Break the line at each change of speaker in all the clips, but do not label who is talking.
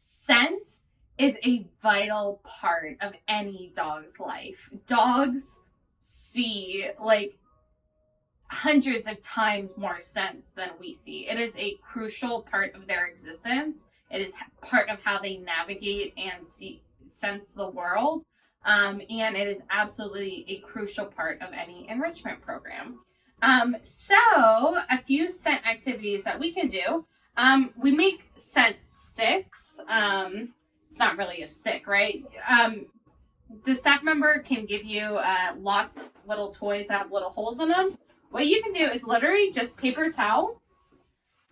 Scent is a vital part of any dog's life. Dogs see like hundreds of times more scents than we see. It is a crucial part of their existence. It is part of how they navigate and sense the world. And it is absolutely a crucial part of any enrichment program. So a few scent activities that we can do. We make scent sticks. It's not really a stick, right? The staff member can give you lots of little toys that have little holes in them. What you can do is literally just paper towel,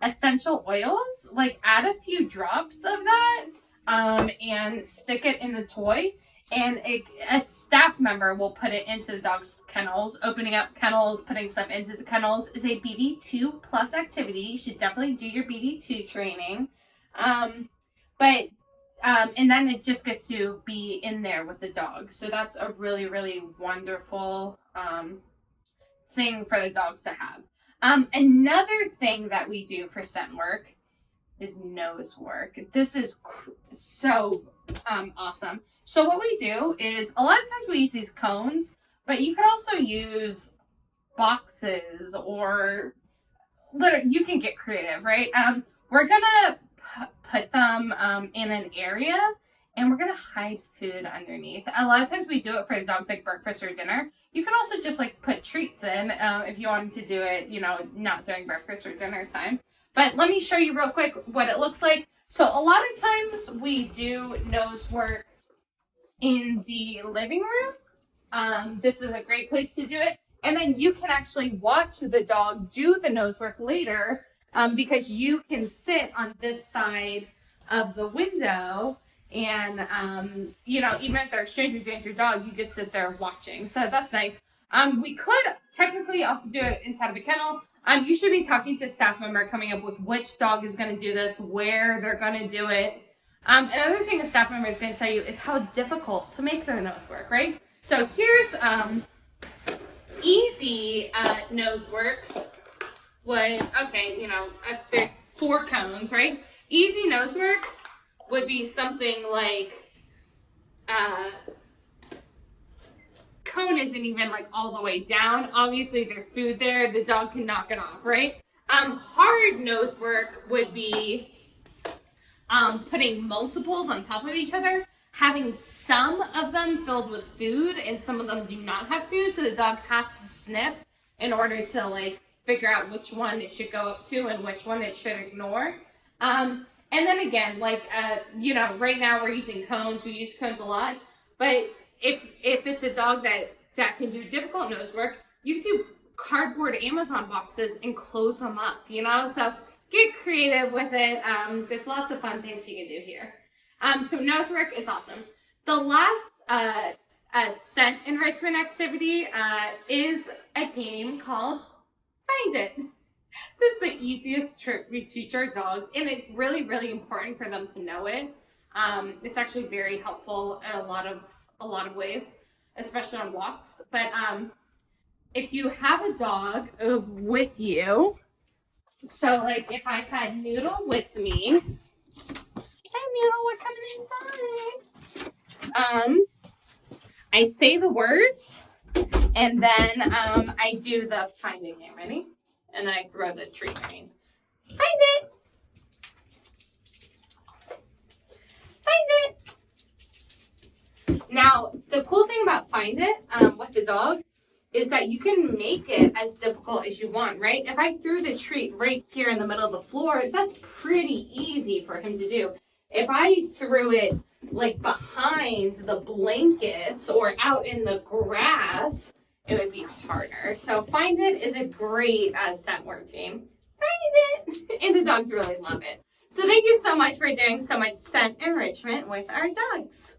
essential oils, like add a few drops of that, and stick it in the toy. And a staff member will put it into the dog's kennels. Opening up kennels, putting stuff into the kennels is a BV2 plus activity. You should definitely do your BV2 training. And then it just gets to be in there with the dog. So that's a really, really wonderful thing for the dogs to have. Another thing that we do for scent work is nose work. This is so awesome. So what we do is a lot of times we use these cones, but you could also use boxes or you can get creative, right? We're gonna put them in an area and we're gonna hide food underneath. A lot of times we do it for the dogs like breakfast or dinner. You can also just like put treats in if you wanted to do it, not during breakfast or dinner time. But let me show you real quick what it looks like. So a lot of times we do nose work in the living room. This is a great place to do it. And then you can actually watch the dog do the nose work later because you can sit on this side of the window and, even if they're a stranger danger dog, you could sit there watching. So that's nice. We could technically also do it inside of a kennel. You should be talking to a staff member coming up with which dog is going to do this, where they're going to do it. Another thing a staff member is going to tell you is how difficult to make their nose work, right? So here's easy nose work. If there's 4 cones, right? Easy nose work would be something like cone isn't even like all the way down. Obviously there's food there. The dog can knock it off, right? Hard nose work would be putting multiples on top of each other, having some of them filled with food and some of them do not have food, so the dog has to sniff in order to figure out which one it should go up to and which one it should ignore. And then again, right now we're using cones. We use cones a lot, but if it's a dog that can do difficult nose work, you can do cardboard Amazon boxes and close them up, so get creative with it. There's lots of fun things you can do here. So nose work is awesome. The last scent enrichment activity is a game called Find It. This is the easiest trick we teach our dogs, and it's really, really important for them to know it. It's actually very helpful in a lot of ways, especially on walks. But if you have a dog with you, so if I had Noodle with me, hey Noodle, we're coming inside. I say the words, and then I do the finding game. Ready? And then I throw the treat. Find it. Find it. Now, the cool thing about Find It with the dog is that you can make it as difficult as you want, right? If I threw the treat right here in the middle of the floor, that's pretty easy for him to do. If I threw it behind the blankets or out in the grass, it would be harder. So Find It is a great scent work game. Find it! And the dogs really love it. So thank you so much for doing so much scent enrichment with our dogs.